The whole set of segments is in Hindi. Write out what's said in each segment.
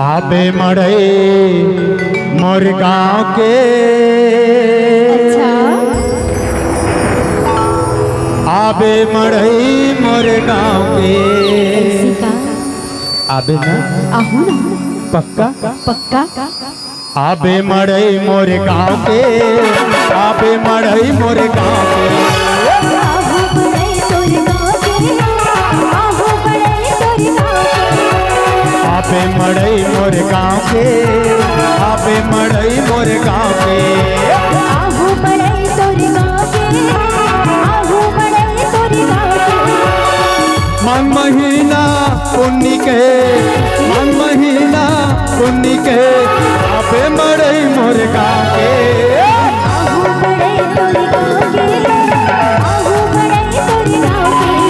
आबे मड़ई मोर गाँव के अच्छा आबे मड़ई मोर गाँव के सीता आबे ना आहू ना पक्का पक्का आबे मड़ई मोर गाँव के आबे मड़ई मोर गाँव के आहू बड़े तोर गाँव के आहू बड़े तोर गाँव के आबे मड़ई मोर गाँव के आबे मड़ई मोर गाँव के आहू बड़े तोर गाँव के आहू बड़े तोर गाँव के मन महीना पुन्नी के मन महीना पुन्नी के आबे मड़ई मोर गाँव के आहू बड़े तोर गाँव के आहू बड़े तोर गाँव के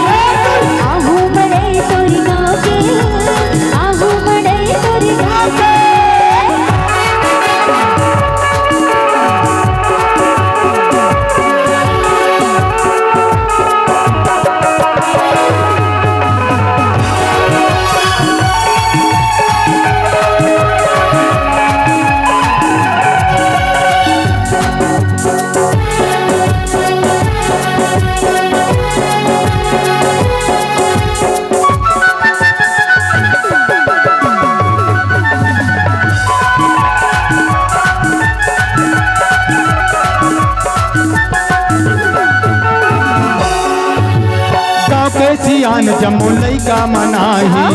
आहू बड़े तोर गाँव के आहू बड़े तोर गाँव के गाँव के सियान जम्मू लइका मनाही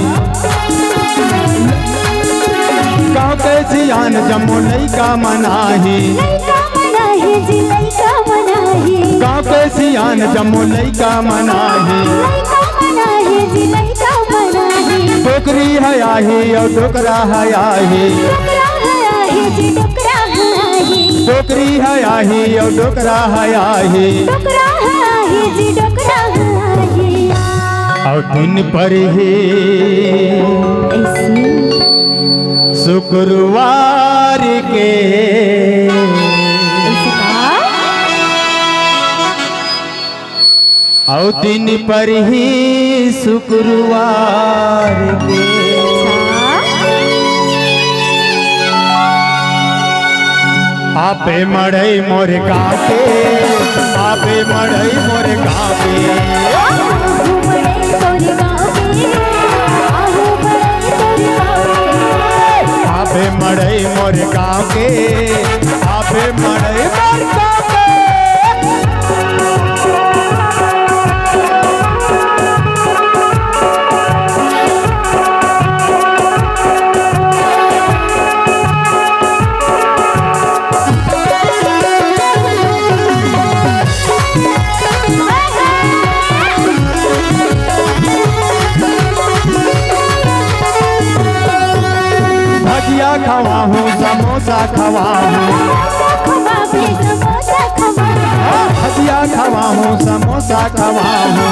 गाँव के सियान जम्मू लइका मनाही लइका मनाही जी लइका मनाही गाँव के सियान जम्मू लइका मनाही लइका मनाही जी लइका मनाही डोकरी है आही और डोकरा है आही डोकरा है आहे जी डोकरा है आहे डोकरी है आही और डोकरा है आही डोकरा है आहे जी डोकरा है आहे और दिन पर ही ऐसी शुक्रवार के ऐसी का और दिन पर ही शुक्रवार के आपे मड़ई मोर गाँव के आपे मड़ई मोर गाँव के आहू बड़े तोर गाँव के आहू बड़े तोर गाँव के आपे मड़ई मोर गाँव के आपे मड़ई मोर गाँव के भजिया खवा हूँ समोसा खवा हूँ भजिया खवा हूँ समोसा खवा हूँ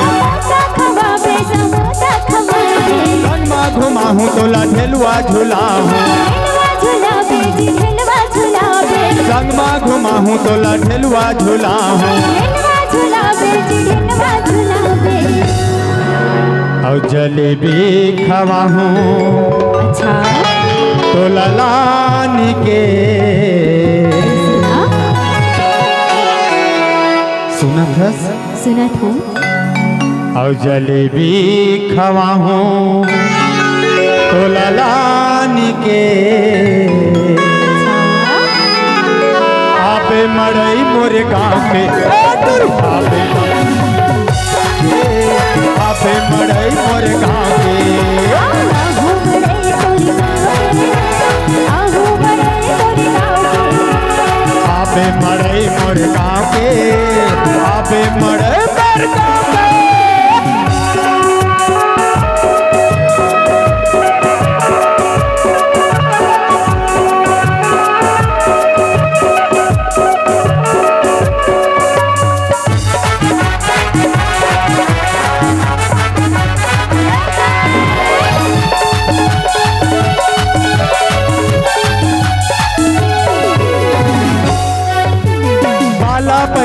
गनमा घुमा हूँ तोला ढेलुआ झूला हूँ संगमा घुमा हूँ तोला ढेलुआ झूला हूँ और जलेबी खवा हूँ तोला लानी के सुनत हस सुनत हूँ और जलेबी खवा हूँ तोला लानी के आपे मड़ई मोर गाँव के आपे मड़ई मोर गाँव के आहू बड़े तोर गाँव के आहू बड़े तोर गाँव के आपे मड़ई मोर गाँव के आपे मड़ई मोर गाँव के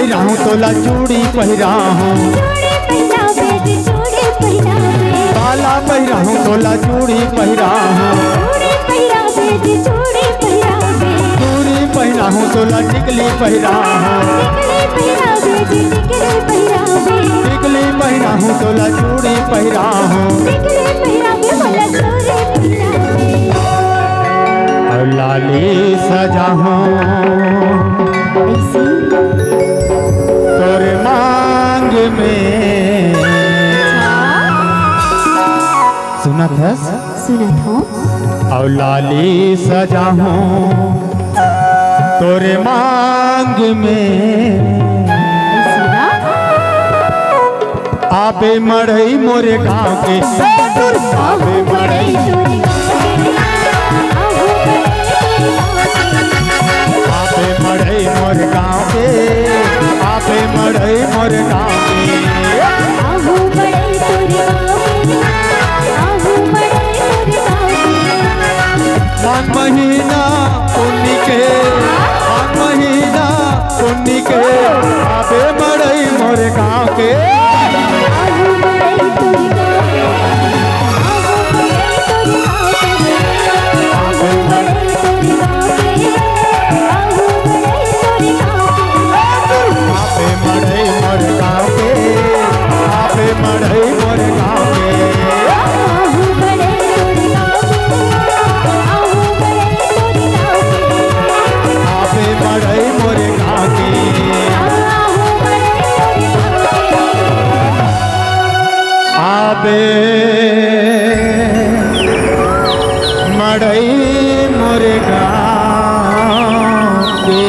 पहिरा हूँ तोला चूड़ी पहिरा हूँ चूड़ी पहिरावे बाला पहिरा हूँ तोला चूड़ी पहिरा हूँ चूड़ी पहिरावे चूड़ी पहिरावे चूड़ी पहिरा हूँ तोला टिकली पहिरा हूँ टिकली पहिरावे टिकली पहिरा हूँ तोला चूड़ी पहिरा हूँ टिकली पहिरावे मला चूड़ी पहिरावे और लाली सजा हूँ ऐसी तोरे मांग में सुना था सुना था और लाली सजा हूँ तोरे मांग में सुना आबे मड़ई मोरे गाँव के आबे मड़ई आबे मड़ई मोरे गाँव के आबे मड़ई मोरे गाँव के आहू बड़े तोरे मान महीना पुन्नी के मान महीना पुन्नी के आबे मड़ई मोरे गाँव के आबे मड़ई मोरे गाँव के आबे मड़ई मोरे गाँव के आबे मड़ई मोरे गाँव के आबे मड़ई मोरे गाँव के